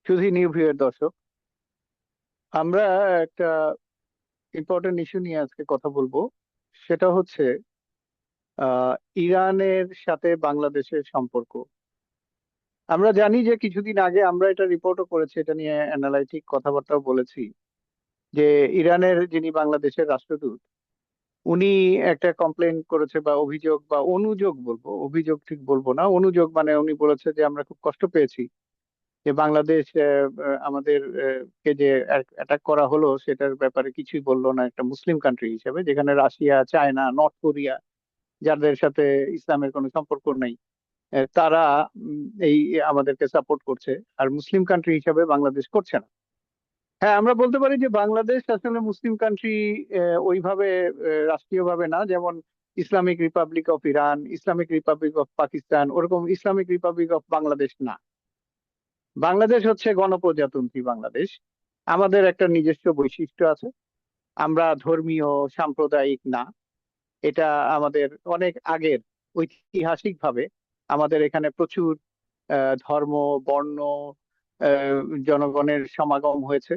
সুধী নিউভিউয়ার দর্শক, আমরা একটা ইম্পর্টেন্ট ইস্যু নিয়ে আজকে কথা বলবো। সেটা হচ্ছে আহ ইরানের সাথে বাংলাদেশের সম্পর্ক। আমরা জানি যে কিছুদিন আগে আমরা এটা রিপোর্টও করেছি, এটা নিয়ে অ্যানালাইটিক কথাবার্তাও বলেছি যে ইরানের যিনি বাংলাদেশের রাষ্ট্রদূত, উনি একটা কমপ্লেন করেছে বা অভিযোগ বা অনুযোগ বলবো, অভিযোগ ঠিক বলবো না, অনুযোগ মানে উনি বলেছে যে আমরা খুব কষ্ট পেয়েছি যে বাংলাদেশ আমাদের কে যে অ্যাটাক করা হলো সেটার ব্যাপারে কিছুই বললো না একটা মুসলিম কান্ট্রি হিসেবে, যেখানে রাশিয়া, চায়না, নর্থ কোরিয়া, যাদের সাথে ইসলামের কোনো সম্পর্ক নেই, তারা এই আমাদেরকে সাপোর্ট করছে, আর মুসলিম কান্ট্রি হিসেবে বাংলাদেশ করছে না। হ্যাঁ, আমরা বলতে পারি যে বাংলাদেশ আসলে মুসলিম কান্ট্রি ওইভাবে রাষ্ট্রীয়ভাবে না, যেমন Islamic Republic of Iran, Islamic Republic of Pakistan, ওরকম ইসলামিক রিপাবলিক অফ বাংলাদেশ না। বাংলাদেশ হচ্ছে গণপ্রজাতন্ত্রী বাংলাদেশ। আমাদের একটা নিজস্ব বৈশিষ্ট্য আছে, আমরা ধর্মীয় সাম্প্রদায়িক না। এটা আমাদের অনেক আগের, ঐতিহাসিক ভাবে আমাদের এখানে প্রচুর ধর্ম, বর্ণ, আহ, জনগণের সমাগম হয়েছে,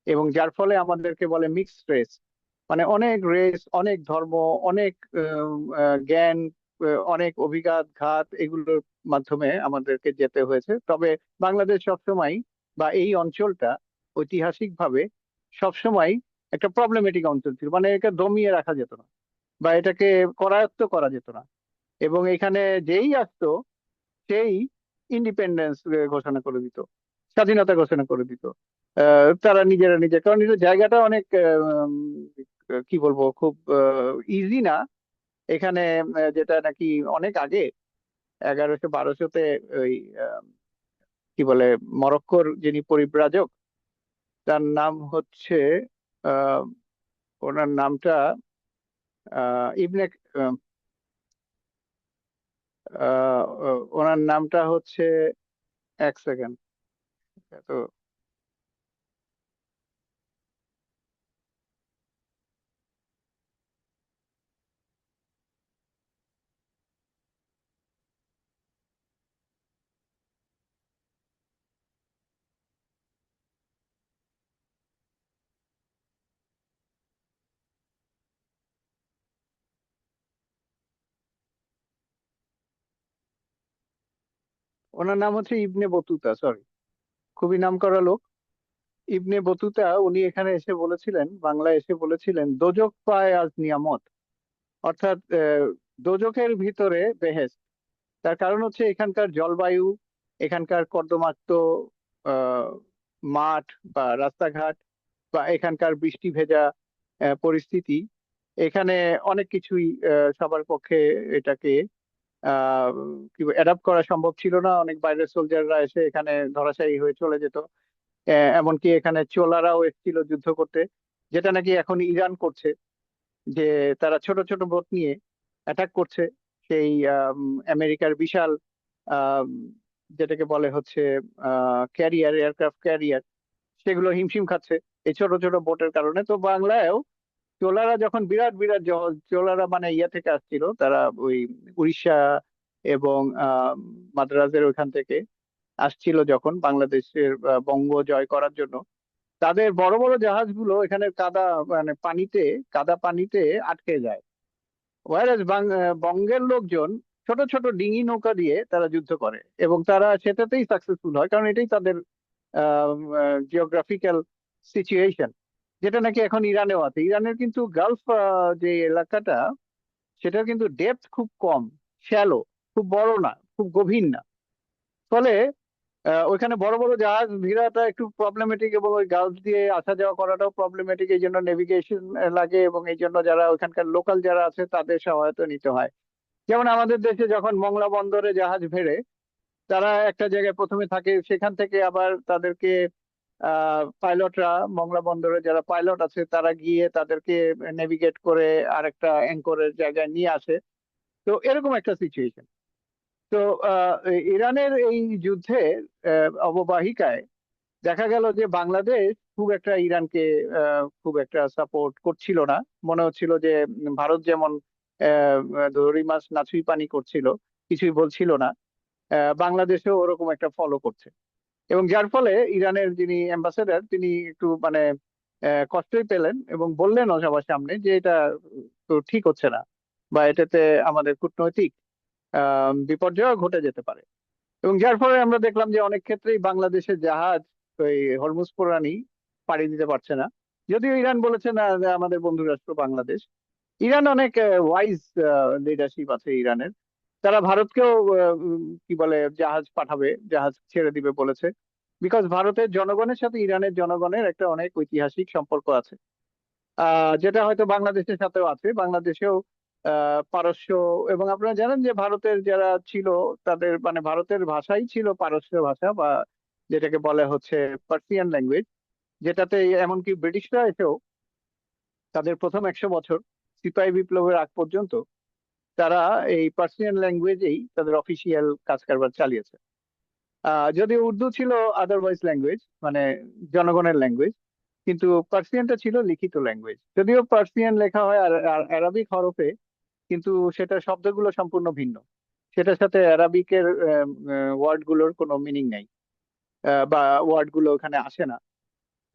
এবং যার ফলে আমাদেরকে বলে মিক্সড রেস। মানে অনেক রেস, অনেক ধর্ম, অনেক জ্ঞান, অনেক অভিঘাত ঘাত, এগুলোর মাধ্যমে আমাদেরকে যেতে হয়েছে। তবে বাংলাদেশ সবসময়, বা এই অঞ্চলটা ঐতিহাসিকভাবে সবসময় একটা প্রবলেমেটিক অঞ্চল ছিল, মানে একে দমিয়ে রাখা যেত না বা এটাকে করায়ত্ত করা যেত না। এবং এখানে যেই আসতো সেই ইন্ডিপেন্ডেন্স ঘোষণা করে দিত, স্বাধীনতা ঘোষণা করে দিত। তারা নিজেরা নিজে, কারণ এটা জায়গাটা অনেক কি বলবো, খুব ইজি না এখানে। যেটা নাকি অনেক আগে, 1100-1200-তে ওই আহ, কি বলে, মরক্কোর যিনি পরিব্রাজক, তার নাম হচ্ছে আহ ওনার নামটা ইবনে আহ, ওনার নামটা হচ্ছে, এক সেকেন্ড তো, ওনার নাম হচ্ছে ইবনে বতুতা, সরি, খুবই নামকরা লোক। ইবনে বতুতা উনি এখানে এসে বলেছিলেন, বাংলায় এসে বলেছিলেন, দোজখ পায় আজ নিয়ামত, অর্থাৎ দোজখের ভিতরে বেহেশত। তার কারণ হচ্ছে এখানকার জলবায়ু, এখানকার কর্দমাক্ত আহ মাঠ বা রাস্তাঘাট, বা এখানকার বৃষ্টি ভেজা পরিস্থিতি। এখানে অনেক কিছুই সবার পক্ষে এটাকে আহ কি অ্যাডাপ্ট করা সম্ভব ছিল না। অনেক বাইরের সোলজাররা এসে এখানে ধরাশায়ী হয়ে চলে যেত। এমনকি এখানে চোলারাও এসেছিল যুদ্ধ করতে, যেটা নাকি এখন ইরান করছে, যে তারা ছোট ছোট বোট নিয়ে অ্যাটাক করছে সেই আমেরিকার বিশাল আম, যেটাকে বলে হচ্ছে ক্যারিয়ার, এয়ারক্রাফট ক্যারিয়ার, সেগুলো হিমশিম খাচ্ছে এই ছোট ছোট বোটের কারণে। তো বাংলায়ও চোলারা যখন বিরাট বিরাট জাহাজ, চোলারা মানে ইয়া থেকে আসছিল, তারা ওই উড়িষ্যা এবং মাদ্রাজের ওইখান থেকে আসছিল যখন বাংলাদেশের বঙ্গ জয় করার জন্য, তাদের বড় বড় জাহাজগুলো এখানে কাদা, মানে পানিতে, কাদা পানিতে আটকে যায়। ওয়ারাস বঙ্গের লোকজন ছোট ছোট ডিঙি নৌকা দিয়ে তারা যুদ্ধ করে, এবং তারা সেটাতেই সাকসেসফুল হয়, কারণ এটাই তাদের জিওগ্রাফিক্যাল সিচুয়েশন, যেটা নাকি এখন ইরানেও আছে। ইরানের কিন্তু গালফ যে এলাকাটা, সেটার কিন্তু ডেপথ খুব কম, শ্যালো, খুব বড় না, খুব গভীর না। ফলে ওইখানে বড় বড় জাহাজ ভিড়াটা একটু প্রবলেমেটিক, এবং ওই গালফ দিয়ে আসা যাওয়া করাটাও প্রবলেমেটিক। এই জন্য নেভিগেশন লাগে, এবং এই জন্য যারা ওইখানকার লোকাল যারা আছে তাদের সহায়তা নিতে হয়। যেমন আমাদের দেশে যখন মংলা বন্দরে জাহাজ ভেড়ে, তারা একটা জায়গায় প্রথমে থাকে, সেখান থেকে আবার তাদেরকে পাইলটরা, মংলা বন্দরে যারা পাইলট আছে তারা গিয়ে তাদেরকে নেভিগেট করে আরেকটা অ্যাঙ্করের জায়গায় নিয়ে আসে। তো এরকম একটা সিচুয়েশন। তো ইরানের এই যুদ্ধে অববাহিকায় দেখা গেল যে বাংলাদেশ খুব একটা ইরানকে খুব একটা সাপোর্ট করছিল না। মনে হচ্ছিল যে ভারত যেমন দড়ি মাছ নাছুই পানি করছিল, কিছুই বলছিল না, বাংলাদেশও ওরকম একটা ফলো করছে। এবং যার ফলে ইরানের যিনি অ্যাম্বাসেডর তিনি একটু মানে কষ্টই পেলেন এবং বললেনও সবার সামনে যে এটা তো ঠিক হচ্ছে না, বা এটাতে আমাদের কূটনৈতিক বিপর্যয় ঘটে যেতে পারে। এবং যার ফলে আমরা দেখলাম যে অনেক ক্ষেত্রেই বাংলাদেশের জাহাজ ওই হরমুজ প্রণালী পাড়ি দিতে পারছে না। যদিও ইরান বলেছে না যে আমাদের বন্ধু রাষ্ট্র বাংলাদেশ। ইরান অনেক ওয়াইজ লিডারশিপ আছে ইরানের। তারা ভারতকেও কি বলে জাহাজ পাঠাবে, জাহাজ ছেড়ে দিবে বলেছে। বিকজ ভারতের জনগণের সাথে ইরানের জনগণের একটা অনেক ঐতিহাসিক সম্পর্ক আছে, যেটা হয়তো বাংলাদেশের সাথেও আছে। বাংলাদেশেও পারস্য, এবং আপনারা জানেন যে ভারতের যারা ছিল তাদের মানে ভারতের ভাষাই ছিল পারস্য ভাষা, বা যেটাকে বলে হচ্ছে পার্সিয়ান ল্যাঙ্গুয়েজ, যেটাতে এমনকি ব্রিটিশরা এসেও তাদের প্রথম 100 বছর সিপাহী বিপ্লবের আগ পর্যন্ত তারা এই পার্সিয়ান ল্যাঙ্গুয়েজেই তাদের অফিসিয়াল কাজ কারবার চালিয়েছে। যদিও উর্দু ছিল আদারওয়াইজ ল্যাঙ্গুয়েজ, মানে জনগণের ল্যাঙ্গুয়েজ, কিন্তু পার্সিয়ানটা ছিল লিখিত ল্যাঙ্গুয়েজ। যদিও পার্সিয়ান লেখা হয় আর আরবিক হরফে, কিন্তু সেটা শব্দগুলো সম্পূর্ণ ভিন্ন। সেটার সাথে অ্যারাবিকের ওয়ার্ড গুলোর কোনো মিনিং নেই, বা ওয়ার্ড গুলো ওখানে আসে না।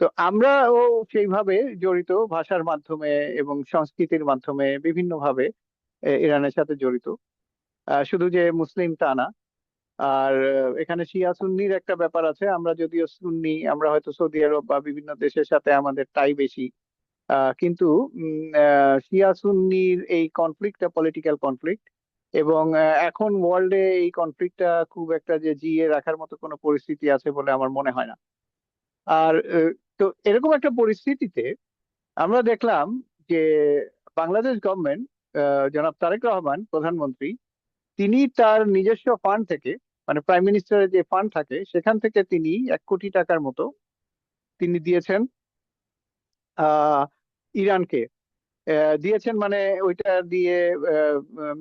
তো আমরাও সেইভাবে জড়িত ভাষার মাধ্যমে এবং সংস্কৃতির মাধ্যমে বিভিন্নভাবে ইরানের সাথে জড়িত। শুধু যে মুসলিম তা না। আর এখানে শিয়া সুন্নির একটা ব্যাপার আছে। আমরা যদিও সুন্নি, আমরা হয়তো সৌদি আরব বা বিভিন্ন দেশের সাথে আমাদের টাই বেশি, কিন্তু শিয়া সুন্নির এই কনফ্লিক্টটা পলিটিক্যাল কনফ্লিক্ট। এবং এখন ওয়ার্ল্ডে এই কনফ্লিক্টটা খুব একটা যে জিয়ে রাখার মতো কোনো পরিস্থিতি আছে বলে আমার মনে হয় না। আর তো এরকম একটা পরিস্থিতিতে আমরা দেখলাম যে বাংলাদেশ গভর্নমেন্ট, জনাব তারেক রহমান প্রধানমন্ত্রী, তিনি তার নিজস্ব ফান্ড থেকে, মানে প্রাইম মিনিস্টারের যে ফান্ড থাকে সেখান থেকে তিনি 1 কোটি টাকার মতো তিনি দিয়েছেন আহ ইরানকে। দিয়েছেন মানে ওইটা দিয়ে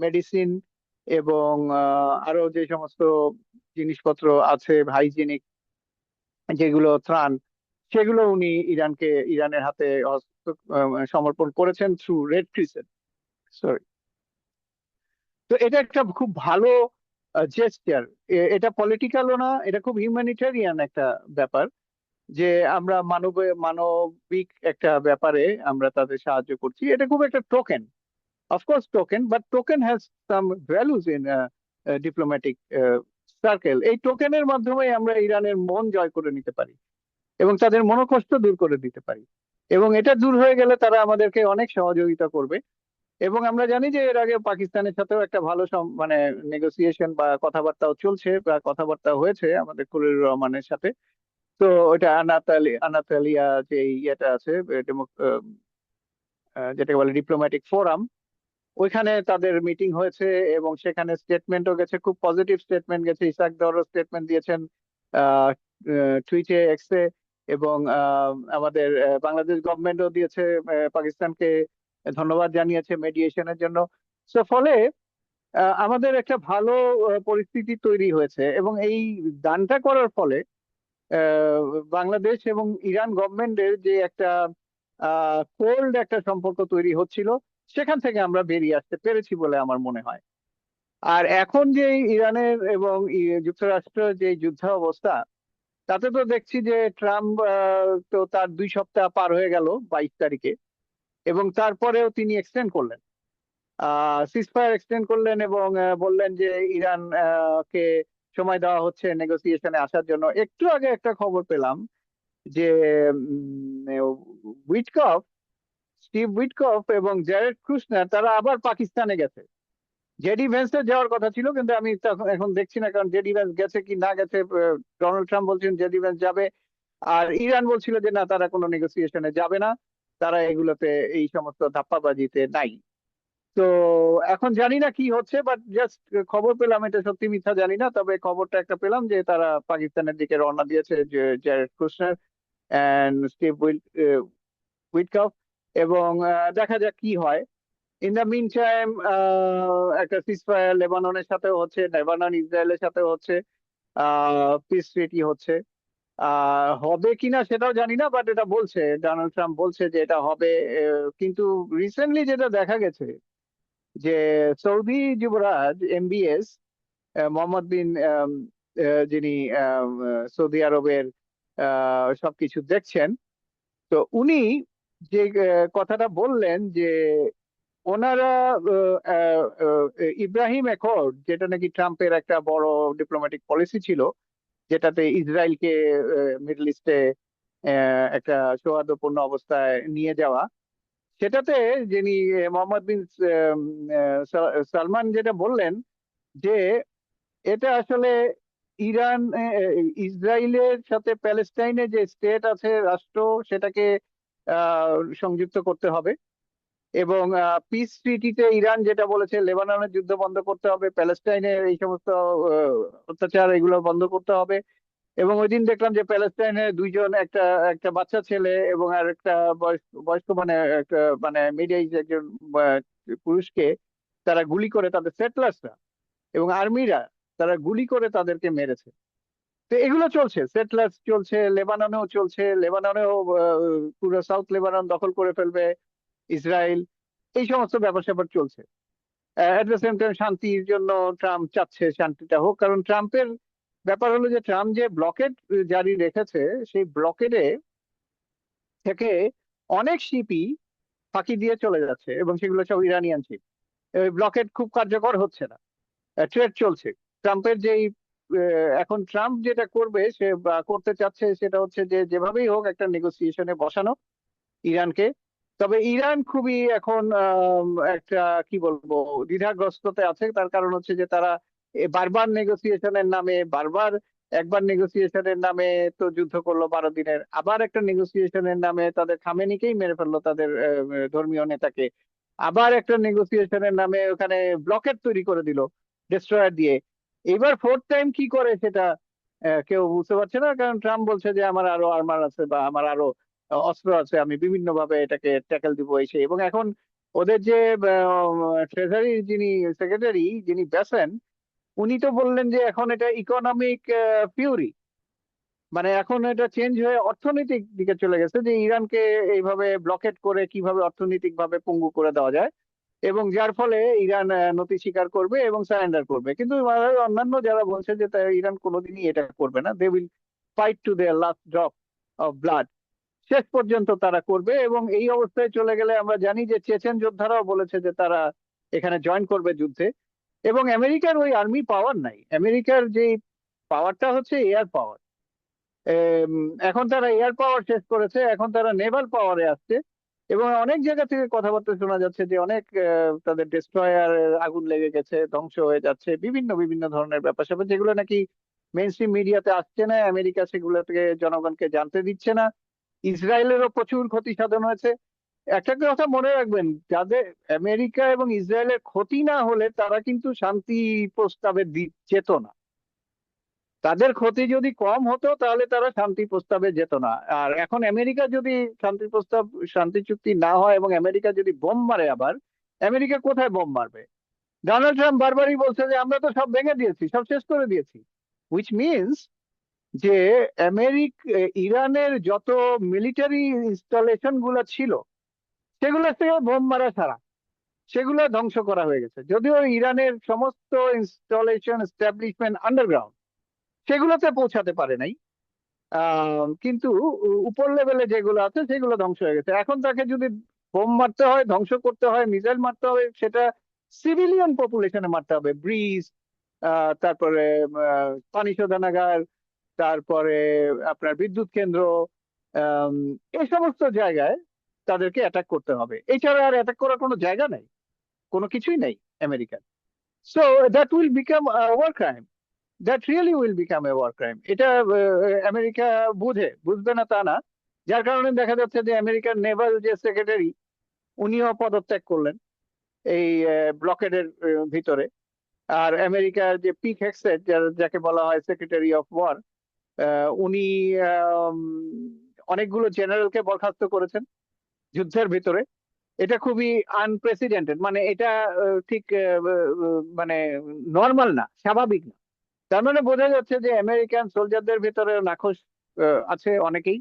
মেডিসিন এবং আরো যে সমস্ত জিনিসপত্র আছে হাইজিনিক, যেগুলো ত্রাণ, সেগুলো উনি ইরানের হাতে সমর্পণ করেছেন থ্রু রেড ক্রিসেন্ট। সরি। তো এটা একটা খুব ভালো জেস্টার। এটা পলিটিক্যালও না, এটা খুব হিউম্যানিটেরিয়ান একটা ব্যাপার, যে আমরা মানবিক একটা ব্যাপারে আমরা তাদের সাহায্য করছি। এটা খুব একটা token, of course token, but token has some values in diplomatic circle. এই টোকেনের মাধ্যমে আমরা ইরানের মন জয় করে নিতে পারি এবং তাদের মনোকষ্ট দূর করে দিতে পারি। এবং এটা দূর হয়ে গেলে তারা আমাদেরকে অনেক সহযোগিতা করবে। এবং আমরা জানি যে এর আগে পাকিস্তানের সাথেও একটা ভালো মানে নেগোসিয়েশন বা কথাবার্তাও চলছে, বা কথাবার্তা হয়েছে আমাদের খলিলুর রহমানের সাথে। তো ওটা আনাতালিয়া যে ইয়েটা আছে, যেটাকে বলে ডিপ্লোম্যাটিক ফোরাম, ওইখানে তাদের মিটিং হয়েছে এবং সেখানে স্টেটমেন্টও গেছে, খুব পজিটিভ স্টেটমেন্ট গেছে। ইসাক দারও স্টেটমেন্ট দিয়েছেন টুইটে, এক্সে। এবং আমাদের বাংলাদেশ গভর্নমেন্টও দিয়েছে, পাকিস্তানকে ধন্যবাদ জানিয়েছে মেডিয়েশনের জন্য। সো ফলে আমাদের একটা ভালো পরিস্থিতি তৈরি হয়েছে। এবং এই দানটা করার ফলে আহ, বাংলাদেশ এবং ইরান গভর্নমেন্টের যে একটা কোল্ড একটা সম্পর্ক তৈরি হচ্ছিল, সেখান থেকে আমরা বেরিয়ে আসতে পেরেছি বলে আমার মনে হয়। আর এখন যে ইরানের এবং যুক্তরাষ্ট্রের যে যুদ্ধ অবস্থা, তাতে তো দেখছি যে ট্রাম্প তো তার 2 সপ্তাহ পার হয়ে গেল 22 তারিখে, এবং তারপরেও তিনি এক্সটেন্ড করলেন, সিজফায়ার এক্সটেন্ড করলেন, এবং বললেন যে ইরান কে সময় দেওয়া হচ্ছে নেগোসিয়েশনে আসার জন্য। একটু আগে একটা খবর পেলাম যে উইটকফ স্টিভ উইটকফ এবং জ্যারেড কুশনার তারা আবার পাকিস্তানে গেছে। জেডি ভেন্সের যাওয়ার কথা ছিল, কিন্তু আমি এখন দেখছি না, কারণ জেডি ভেন্স গেছে কি না গেছে। ডোনাল্ড ট্রাম্প বলছেন জেডি ভেন্স যাবে, আর ইরান বলছিল যে না, তারা কোনো নেগোসিয়েশনে যাবে না, তারা এগুলোতে এই সমস্ত ধাপ্পাবাজিতে নাই। তো এখন জানি না কি হচ্ছে, বাট জাস্ট খবর পেলাম, এটা সত্যি মিথ্যা জানি না, তবে খবরটা একটা পেলাম যে তারা পাকিস্তানের দিকে রওনা দিয়েছে, যে Jared Kushner and Steve Witkoff. এবং দেখা যাক কি হয়। ইন দ্য মিন টাইম একটা সিজফায়ার লেবাননের সাথেও হচ্ছে, লেবানন ইসরায়েলের সাথেও হচ্ছে, পিস ট্রিটি হচ্ছে। হবে কিনা সেটাও জানি না, বাট এটা বলছে, ডোনাল্ড ট্রাম্প বলছে যে এটা হবে। কিন্তু রিসেন্টলি যেটা দেখা গেছে যে সৌদি যুবরাজ এমবিএস মোহাম্মদ বিন যিনি সৌদি আরবের সবকিছু দেখছেন, তো উনি যে কথাটা বললেন যে ওনারা ইব্রাহিম অ্যাকর্ড, যেটা নাকি ট্রাম্পের একটা বড় ডিপ্লোম্যাটিক পলিসি ছিল, যেটাতে ইসরায়েলকে মিডল ইস্টে একটা সৌহার্দ্যপূর্ণ অবস্থায় নিয়ে যাওয়া, সেটাতে যিনি মোহাম্মদ বিন সালমান যেটা বললেন যে এটা আসলে ইরান ইসরায়েলের সাথে প্যালেস্টাইনে যে স্টেট আছে, রাষ্ট্র, সেটাকে আহ, সংযুক্ত করতে হবে। এবং পিস ট্রিটিতে ইরান যেটা বলেছে, লেবাননের যুদ্ধ বন্ধ করতে হবে, প্যালেস্টাইনের এই সমস্ত অত্যাচার এগুলো বন্ধ করতে হবে। এবং ওই দিন দেখলাম যে প্যালেস্টাইনে দুইজন, একটা একটা বাচ্চা ছেলে এবং আর একটা বয়স্ক বয়স্ক মানে একটা মানে মিড এজ একজন আহ, পুরুষকে তারা গুলি করে, তাদের সেটলার্সরা এবং আর্মিরা তারা গুলি করে তাদেরকে মেরেছে। তো এগুলো চলছে, সেটলার্স চলছে, লেবাননেও চলছে। লেবাননেও পুরো সাউথ লেবানন দখল করে ফেলবে ইসরায়েল। এই সমস্ত ব্যাপার স্যাপার চলছে। এট দ্য সেম টাইম শান্তির জন্য ট্রাম্প চাচ্ছে শান্তিটা হোক, কারণ ট্রাম্পের ব্যাপার হলো যে ট্রাম্প যে ব্লকেড জারি রেখেছে, সেই ব্লকেডে থেকে অনেক শিপই ফাঁকি দিয়ে চলে যাচ্ছে এবং সেগুলো সব ইরানিয়ান শিপ। ব্লকেড খুব কার্যকর হচ্ছে না, ট্রেড চলছে। ট্রাম্পের যেই এখন ট্রাম্প যেটা করবে, সে বা করতে চাচ্ছে, সেটা হচ্ছে যে যেভাবেই হোক একটা নেগোসিয়েশনে বসানো ইরানকে। তবে ইরান খুবই এখন একটা কি বলবো দ্বিধাগ্রস্ততে আছে। তার কারণ হচ্ছে যে তারা বারবার নেগোসিয়েশনের নামে, বারবার একবার নেগোসিয়েশনের নামে তো যুদ্ধ করলো 12 দিনের, আবার একটা নেগোসিয়েশনের নামে তাদের খামেনিকেই মেরে ফেললো, তাদের ধর্মীয় নেতাকে। আবার একটা নেগোসিয়েশনের নামে ওখানে ব্লকেট তৈরি করে দিল ডেস্ট্রয়ার দিয়ে। এবার ফোর্থ টাইম কি করে সেটা কেউ বুঝতে পারছে না, কারণ ট্রাম্প বলছে যে আমার আরো আর্মার আছে বা আমার আরো অস্ত্র আছে, আমি বিভিন্ন ভাবে এটাকে ট্যাকেল দিব এই সেই। এবং এখন ওদের যে ট্রেজারি যিনি সেক্রেটারি, যিনি বেসেন, উনি তো বললেন যে এখন এটা ইকোনমিক ফিউরি, মানে এখন এটা চেঞ্জ হয়ে অর্থনৈতিক দিকে চলে গেছে, যে ইরানকে এইভাবে ব্লকেট করে কিভাবে অর্থনৈতিক ভাবে পঙ্গু করে দেওয়া যায়, এবং যার ফলে ইরান নতি স্বীকার করবে এবং সারেন্ডার করবে। কিন্তু অন্যান্য যারা বলছে যে ইরান কোনোদিনই এটা করবে না, they will fight to their last drop of blood, শেষ পর্যন্ত তারা করবে। এবং এই অবস্থায় চলে গেলে আমরা জানি যে চেচেন যোদ্ধারাও বলেছে যে তারা এখানে জয়েন করবে যুদ্ধে। এবং আমেরিকার ওই আর্মি পাওয়ার নাই, আমেরিকার যে পাওয়ারটা হচ্ছে এয়ার পাওয়ার। এখন তারা এয়ার পাওয়ার শেষ করেছে, এখন তারা নেভাল পাওয়ারে আসছে। এবং অনেক জায়গা থেকে কথাবার্তা শোনা যাচ্ছে যে অনেক তাদের ডেস্ট্রয়ার আগুন লেগে গেছে, ধ্বংস হয়ে যাচ্ছে, বিভিন্ন বিভিন্ন ধরনের ব্যাপার স্যাপার, যেগুলো নাকি মেইন স্ট্রিম মিডিয়াতে আসছে না, আমেরিকা সেগুলো থেকে জনগণকে জানতে দিচ্ছে না। ইসরায়েলেরও প্রচুর ক্ষতি সাধন হয়েছে। একটা কথা মনে রাখবেন, যাদের আমেরিকা এবং ইসরায়েলের ক্ষতি না হলে তারা কিন্তু শান্তি প্রস্তাবে যেত না। তাদের ক্ষতি যদি কম হতো তাহলে তারা শান্তি প্রস্তাবে যেত না। আর এখন আমেরিকা যদি শান্তি প্রস্তাব, শান্তি চুক্তি না হয় এবং আমেরিকা যদি বোম মারে, আবার আমেরিকা কোথায় বোম মারবে? ডোনাল্ড ট্রাম্প বারবারই বলছে যে আমরা তো সব ভেঙে দিয়েছি, সব শেষ করে দিয়েছি, হুইচ মিনস যে ইরানের যত মিলিটারি ইনস্টলেশন গুলো ছিল সেগুলো থেকে বোম মারা ছাড়া সেগুলো ধ্বংস করা হয়ে গেছে। যদিও ইরানের সমস্ত ইনস্টলেশন এস্টাবলিশমেন্ট আন্ডারগ্রাউন্ড, সেগুলোতে পৌঁছাতে পারে নাই। কিন্তু উপর লেভেলে যেগুলো আছে সেগুলো ধ্বংস হয়ে গেছে। এখন তাকে যদি বোম মারতে হয়, ধ্বংস করতে হয়, মিসাইল মারতে হবে, সেটা সিভিলিয়ান পপুলেশনে মারতে হবে। ব্রিজ, তারপরে পানি শোধনাগার, তারপরে আপনার বিদ্যুৎ কেন্দ্র, আম, এই সমস্ত জায়গায় তাদেরকে অ্যাটাক করতে হবে। এছাড়া আর অ্যাটাক করার কোনো জায়গা নাই, কোনো কিছুই নেই আমেরিকার। So that will become war crime, that really will become a war crime. এটা আমেরিকা বুঝবে না তা না। যার কারণে দেখা যাচ্ছে যে আমেরিকার নেভাল যে সেক্রেটারি, উনিও পদত্যাগ করলেন এই ব্লকেডের ভিতরে। আর আমেরিকার যে পিট হেগসেট, যাকে বলা হয় সেক্রেটারি অফ ওয়ার, উনি আম, অনেকগুলো জেনারেলকে বরখাস্ত করেছেন যুদ্ধের ভিতরে। এটা খুবই আনপ্রেসিডেন্টেড, মানে এটা ঠিক মানে নর্মাল না, স্বাভাবিক না। তার মানে বোঝা যাচ্ছে যে আমেরিকান সোলজারদের ভিতরে নাখোশ আছে অনেকেই,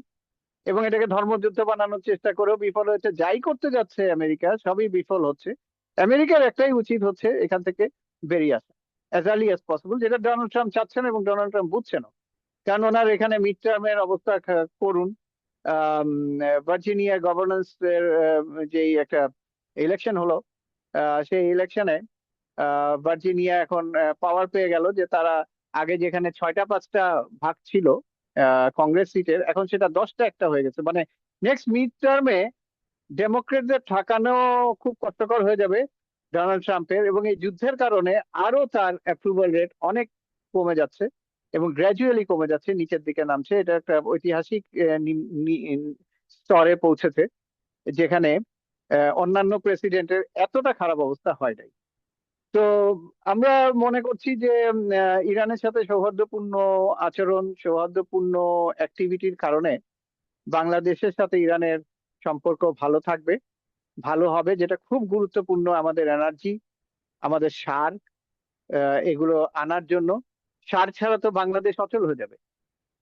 এবং এটাকে ধর্মযুদ্ধ বানানোর চেষ্টা করেও বিফল হয়েছে। যাই করতে যাচ্ছে আমেরিকা, সবই বিফল হচ্ছে। আমেরিকার একটাই উচিত হচ্ছে এখান থেকে বেরিয়ে আসা। অ্যাজ আর্লি অ্যাজ পসিবল, যেটা ডোনাল্ড ট্রাম্প চাচ্ছেন এবং ডোনাল্ড ট্রাম্প বুঝছেন। কারণ ওনার এখানে মিড টার্মের অবস্থা করুন। ভার্জিনিয়া গভর্নেন্স এর যে একটা ইলেকশন হলো, সেই ইলেকশনে ভার্জিনিয়া এখন পাওয়ার পেয়ে গেল, যে তারা আগে যেখানে 6টা 5টা ভাগ ছিল কংগ্রেস সিটের, এখন সেটা 10টা একটা হয়ে গেছে। মানে নেক্সট মিড টার্মে ডেমোক্রেটদের ঠেকানো খুব কষ্টকর হয়ে যাবে ডোনাল্ড ট্রাম্পের, এবং এই যুদ্ধের কারণে আরো তার অ্যাপ্রুভাল রেট অনেক কমে যাচ্ছে এবং গ্র্যাজুয়ালি কমে যাচ্ছে, নিচের দিকে নামছে। এটা একটা ঐতিহাসিক স্তরে পৌঁছেছে, যেখানে অন্যান্য প্রেসিডেন্টের এতটা খারাপ অবস্থা হয় নাই। তো আমরা মনে করছি যে ইরানের সাথে সৌহার্দ্যপূর্ণ আচরণ, সৌহার্দ্যপূর্ণ অ্যাক্টিভিটির কারণে বাংলাদেশের সাথে ইরানের সম্পর্ক ভালো থাকবে, ভালো হবে, যেটা খুব গুরুত্বপূর্ণ আমাদের এনার্জি, আমাদের সার, এগুলো আনার জন্য। সার ছাড়া তো বাংলাদেশ অচল হয়ে যাবে।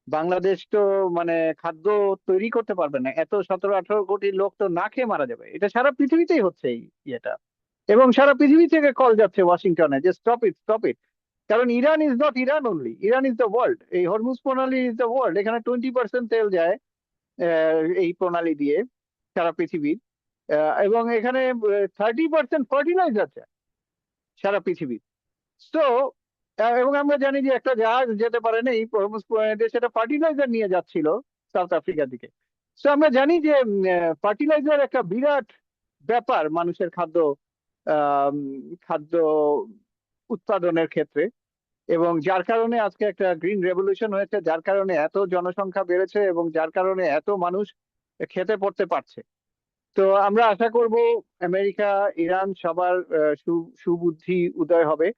বাংলাদেশ তো মানে খাদ্য তৈরি করতে পারবে না, এত 17-18 কোটি লোক তো না খেয়ে মারা যাবে। এটা সারা পৃথিবীতেই হচ্ছে এই ইয়েটা, এবং সারা পৃথিবী থেকে কল যাচ্ছে ওয়াশিংটনে যে স্টপ ইট, স্টপ ইট। কারণ Iran is not Iran only, Iran is the world. এই হরমুজ প্রণালী ইজ দ্য ওয়ার্ল্ড। এখানে 20% তেল যায় এই প্রণালী দিয়ে সারা পৃথিবীর, এবং এখানে 30% ফার্টিলাইজার যায় সারা পৃথিবীর। তো এবং আমরা জানি যে একটা জাহাজ যেতে পারে না এই হরমুজ প্রণালীতে, সেটা ফার্টিলাইজার নিয়ে যাচ্ছিল সাউথ আফ্রিকার দিকে। তো আমরা জানি যে ফার্টিলাইজার একটা বিরাট ব্যাপার মানুষের খাদ্য উৎপাদনের ক্ষেত্রে, এবং যার কারণে আজকে একটা গ্রিন রেভলিউশন হয়েছে, যার কারণে এত জনসংখ্যা বেড়েছে এবং যার কারণে এত মানুষ খেতে পড়তে পারছে। তো আমরা আশা করব আমেরিকা, ইরান সবার সুবুদ্ধি উদয় হবে,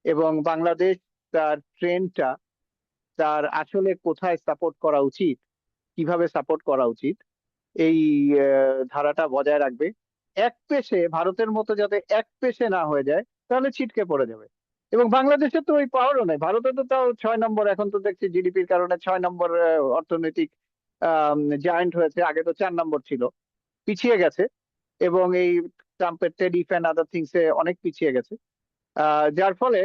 এবং বাংলাদেশ তার ট্রেন্ডটা, তার আসলে কোথায় সাপোর্ট করা উচিত, কিভাবে সাপোর্ট করা উচিত, এই ধারাটা বজায় রাখবে। এক পেশে ভারতের মতো যাতে এক পেশে না হয়ে যায়, তাহলে ছিটকে পড়ে যাবে। এবং বাংলাদেশের তো ওই পাওয়ারও নেই। ভারতে তো তাও 6 নম্বর, এখন তো দেখছি জিডিপির কারণে 6 নম্বর অর্থনৈতিক জায়ান্ট হয়েছে, আগে তো 4 নম্বর ছিল, পিছিয়ে গেছে। এবং এই ট্রাম্পের টেরিফ এন্ড আদার থিংস এ অনেক পিছিয়ে গেছে, যার ফলে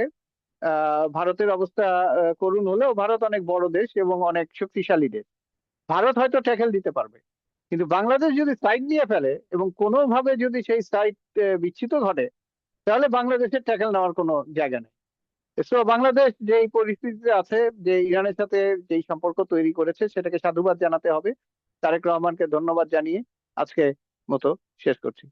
ভারতের অবস্থা করুণ হলেও ভারত অনেক বড় দেশ এবং অনেক শক্তিশালী দেশ। ভারত হয়তো ট্যাকেল দিতে পারবে, কিন্তু বাংলাদেশ যদি সাইড নিয়ে ফেলে এবং কোনোভাবে যদি সেই সাইড বিচ্যুত ঘটে, তাহলে বাংলাদেশের ট্যাকেল নেওয়ার কোনো জায়গা নেই। তো বাংলাদেশ যেই পরিস্থিতিতে আছে, যে ইরানের সাথে যেই সম্পর্ক তৈরি করেছে, সেটাকে সাধুবাদ জানাতে হবে। তারেক রহমানকে ধন্যবাদ জানিয়ে আজকে মতো শেষ করছি।